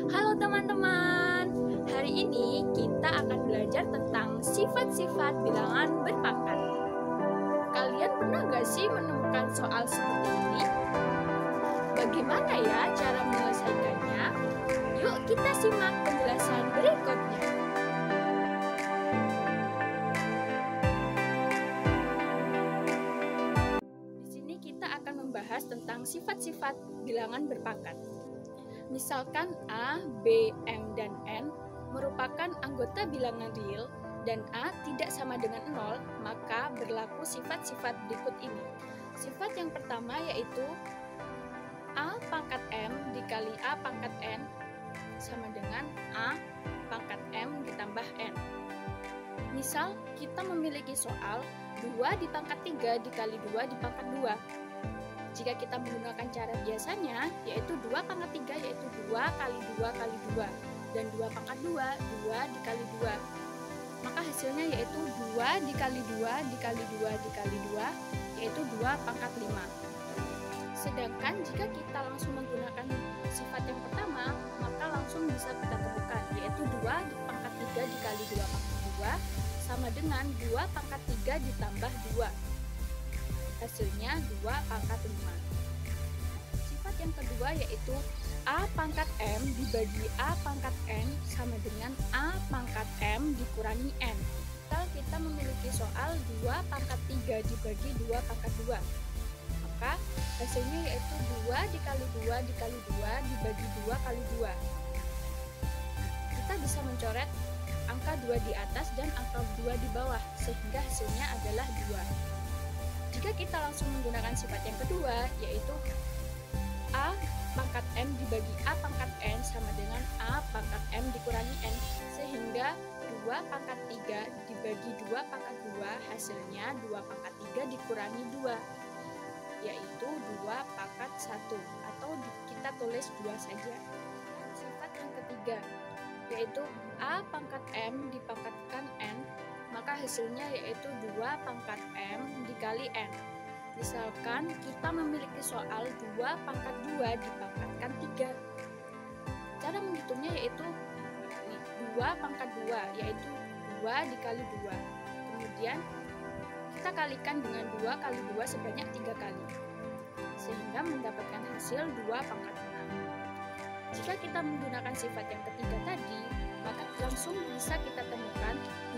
Halo teman-teman, hari ini kita akan belajar tentang sifat-sifat bilangan berpangkat. Kalian pernah gak sih menemukan soal seperti ini? Bagaimana ya cara menyelesaikannya? Yuk kita simak penjelasan berikutnya. Di sini kita akan membahas tentang sifat-sifat bilangan berpangkat. Misalkan A, B, M, dan N merupakan anggota bilangan real dan A tidak sama dengan 0, maka berlaku sifat-sifat berikut ini. Sifat yang pertama yaitu A pangkat M dikali A pangkat N sama dengan A pangkat M ditambah N. Misal, kita memiliki soal 2 di pangkat 3 dikali 2 di pangkat 2. Jika kita menggunakan cara biasanya, yaitu 2 pangkat 3 yaitu 2 kali 2 kali 2, dan 2 pangkat 2, 2 dikali 2. Maka hasilnya yaitu 2 dikali 2 dikali 2 dikali 2, yaitu 2 pangkat 5. Sedangkan jika kita langsung menggunakan sifat yang pertama, maka langsung bisa kita temukan, yaitu 2 di pangkat 3 dikali 2 pangkat 2, sama dengan 2 pangkat 3 ditambah 2. Hasilnya 2 pangkat 5. Sifat yang kedua yaitu A pangkat M dibagi A pangkat N sama dengan A pangkat M dikurangi N. Kalau kita memiliki soal 2 pangkat 3 dibagi 2 pangkat 2, maka hasilnya yaitu 2 dikali 2 dikali 2 dibagi 2 kali 2. Kita bisa mencoret angka 2 di atas dan angka 2 di bawah, sehingga hasilnya adalah 2. Jika kita langsung menggunakan sifat yang kedua, yaitu A pangkat M dibagi A pangkat N sama dengan A pangkat M dikurangi N, sehingga 2 pangkat 3 dibagi 2 pangkat 2, hasilnya 2 pangkat 3 dikurangi 2, yaitu 2 pangkat 1, atau kita tulis 2 saja. Sifat yang ketiga, yaitu A pangkat M dipangkatkan N, maka hasilnya yaitu 2 pangkat M dikali N. Misalkan kita memiliki soal 2 pangkat 2 dipangkatkan 3. Cara menghitungnya yaitu 2 pangkat 2, yaitu 2 dikali 2. Kemudian kita kalikan dengan 2 kali 2 sebanyak 3 kali, sehingga mendapatkan hasil 2 pangkat 6. Jika kita menggunakan sifat yang ketiga tadi, maka langsung bisa kita temukan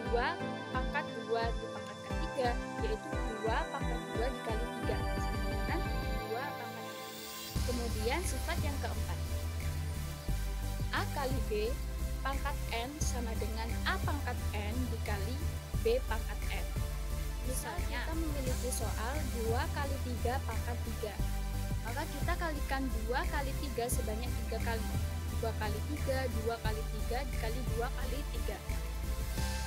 2 pangkat 2 dipangkatkan 3, yaitu 2 pangkat 2 dikali 3, sama dengan 2 pangkat 3. Kemudian sifat yang keempat, A kali B pangkat N sama dengan A pangkat N dikali B pangkat N. Misalnya, kita memiliki soal 2 kali 3 pangkat 3, maka kita kalikan 2 kali 3 sebanyak 3 kali. 2 kali 3, 2 kali 3 dikali 2 kali 3.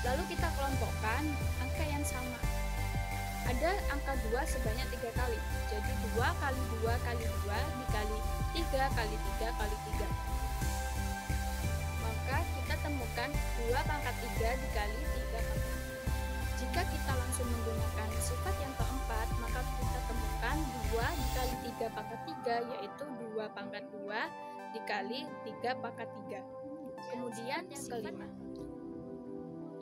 Lalu kita kelompokkan angka yang sama. Ada angka 2 sebanyak 3 kali. Jadi 2 kali 2 kali 2 dikali 3 kali 3 kali 3. Maka kita temukan 2 pangkat 3 dikali 3 pangkat 3. Jika kita langsung menggunakan sifat yang keempat, maka kita temukan 2 dikali 3 pangkat 3, yaitu 2 pangkat 2 dikali 3 pangkat 3. Kemudian yang kelima,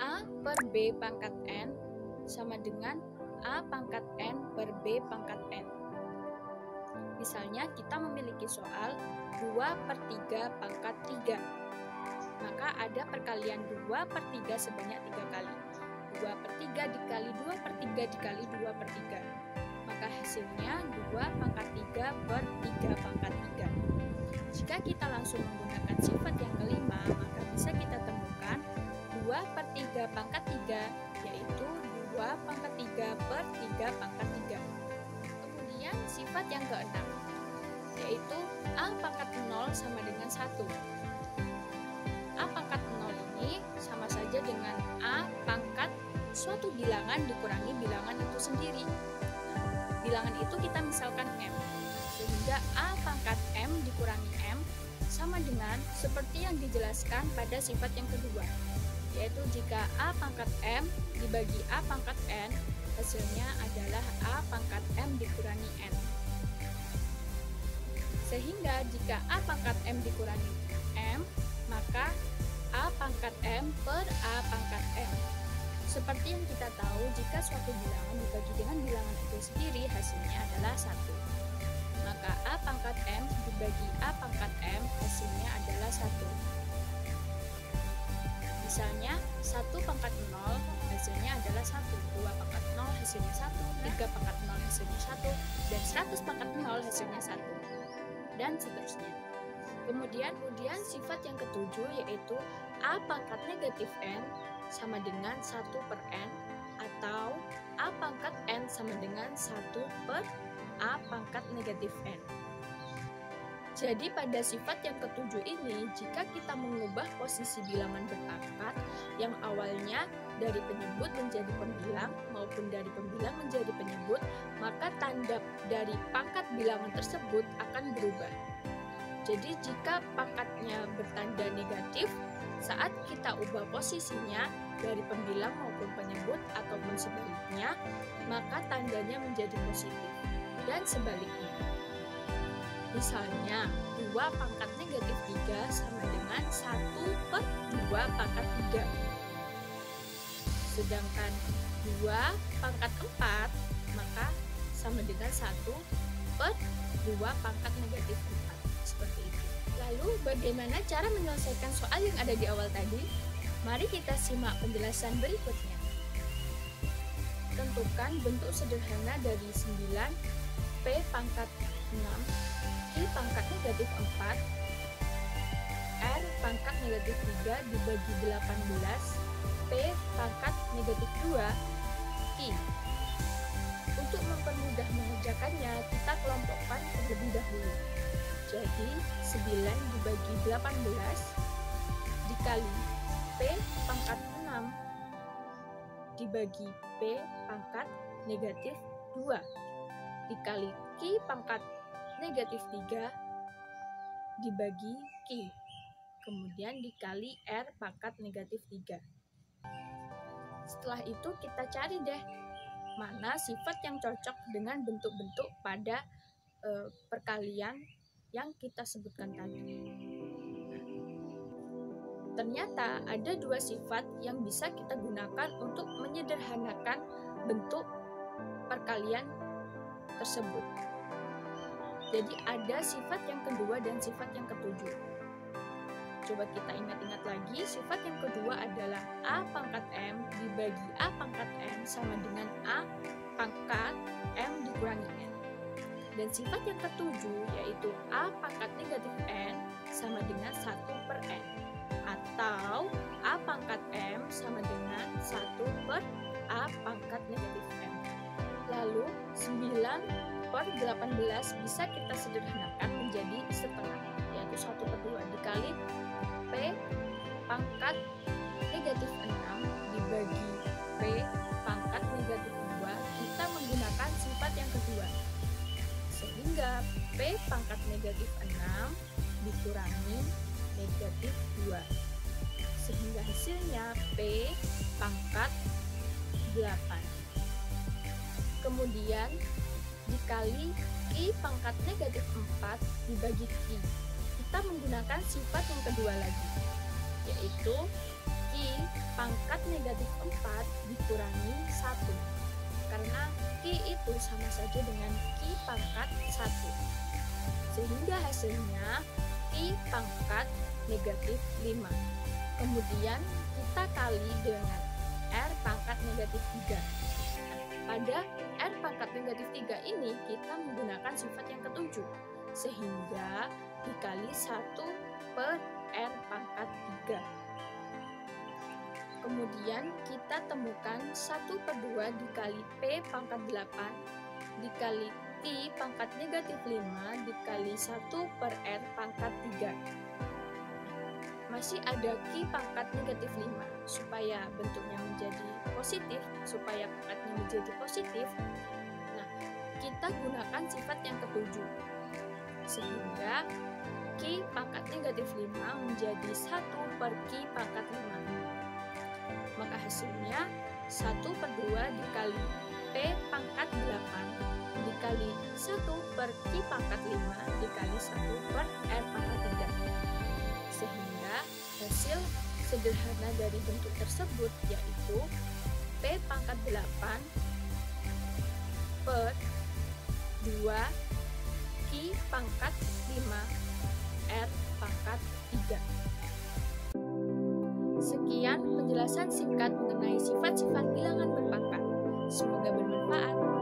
A per B pangkat N sama dengan A pangkat N per B pangkat N. Misalnya kita memiliki soal 2 per 3 pangkat 3, maka ada perkalian 2 per 3 sebanyak 3 kali. 2 per 3 dikali 2 per 3 dikali 2 per 3, maka hasilnya 2 pangkat 3 per 3 pangkat 3. Jika kita langsung menggunakan sifat yang kelima, maka bisa kita temukan 2 per 3 pangkat 3, yaitu 2 pangkat 3 per 3 pangkat 3. Kemudian sifat yang keenam, yaitu A pangkat 0 sama dengan 1. A pangkat 0 ini sama saja dengan A pangkat suatu bilangan dikurangi bilangan itu sendiri. Bilangan itu kita misalkan M, sehingga A pangkat M dikurangi M sama dengan seperti yang dijelaskan pada sifat yang kedua, yaitu jika A pangkat M dibagi A pangkat N, hasilnya adalah A pangkat M dikurangi N. Sehingga jika A pangkat M dikurangi M, pangkat M per A pangkat M. Seperti yang kita tahu, jika suatu bilangan dibagi dengan bilangan itu sendiri, hasilnya adalah 1. Maka A pangkat M dibagi A pangkat M, hasilnya adalah 1. Misalnya, 1 pangkat 0 hasilnya adalah 1, 2 pangkat 0 hasilnya 1, 3 pangkat 0 hasilnya 1, dan 100 pangkat 0 hasilnya 1. Dan seterusnya. Kemudian sifat yang ketujuh yaitu A pangkat negatif N sama dengan 1 per N, atau A pangkat N sama dengan 1 per A pangkat negatif N. Jadi pada sifat yang ketujuh ini, jika kita mengubah posisi bilangan berpangkat yang awalnya dari penyebut menjadi pembilang maupun dari pembilang menjadi penyebut, maka tanda dari pangkat bilangan tersebut akan berubah. Jadi jika pangkatnya bertanda negatif, saat kita ubah posisinya dari pembilang maupun penyebut ataupun sebaliknya, maka tandanya menjadi positif. Dan sebaliknya. Misalnya, 2 pangkat negatif 3 sama dengan 1 per 2 pangkat 3. Sedangkan 2 pangkat 4, maka sama dengan 1 per 2 pangkat negatif 4. Seperti itu. Lalu, bagaimana cara menyelesaikan soal yang ada di awal tadi? Mari kita simak penjelasan berikutnya. Tentukan bentuk sederhana dari 9, P pangkat 6, Q pangkat negatif 4, R pangkat negatif 3 dibagi 18, P pangkat negatif 2, Q. Untuk mempermudah mengerjakannya, kita kelompokkan terlebih dahulu. Jadi, 9 dibagi 18 dikali P pangkat 6 dibagi P pangkat negatif 2 dikali Q pangkat negatif 3 dibagi Q, kemudian dikali R pangkat negatif 3. Setelah itu kita cari deh mana sifat yang cocok dengan bentuk-bentuk pada perkalian yang kita sebutkan tadi. Ternyata ada 2 sifat yang bisa kita gunakan untuk menyederhanakan bentuk perkalian tersebut. Jadi ada sifat yang kedua dan sifat yang ketujuh. Coba kita ingat-ingat lagi, sifat yang kedua adalah A pangkat M dibagi A pangkat N sama dengan A pangkat M dikurangi N. Dan sifat yang ketujuh yaitu A pangkat negatif N sama dengan 1 per N, atau A pangkat M sama dengan 1 per A pangkat negatif M. Lalu 9 per 18 bisa kita sederhanakan menjadi setengah, yaitu 1 per 2 dikali P pangkat negatif 6 dibagi P pangkat negatif 2, kita menggunakan sifat yang kedua. Sehingga P pangkat negatif 6 dikurangi negatif 2. Sehingga hasilnya P pangkat 8. Kemudian dikali Q pangkat negatif 4 dibagi Q. Kita menggunakan sifat yang kedua lagi, yaitu Q pangkat negatif 4 dikurangi 1. Karena Q itu sama saja dengan Q pangkat 1. Sehingga hasilnya Q pangkat negatif 5. Kemudian kita kali dengan R pangkat negatif 3. Pada R pangkat negatif 3 ini kita menggunakan sifat yang ketujuh, sehingga dikali 1 per R pangkat 3. Kemudian kita temukan 1 per 2 dikali P pangkat 8 dikali Q pangkat negatif 5 dikali 1 per R pangkat 3. Masih ada Q pangkat negatif 5. Supaya bentuknya menjadi positif, supaya pangkatnya menjadi positif, nah, kita gunakan sifat yang ketujuh. Sehingga Q pangkat negatif 5 menjadi 1 per Q pangkat 5. Maka hasilnya 1 per 2 dikali P pangkat 8 dikali 1 per Q pangkat 5 dikali 1 per R pangkat 3. Sehingga hasil 1 sederhana dari bentuk tersebut yaitu P pangkat 8 per 2 Q pangkat 5 R pangkat 3. Sekian penjelasan singkat mengenai sifat-sifat bilangan berpangkat. Semoga bermanfaat.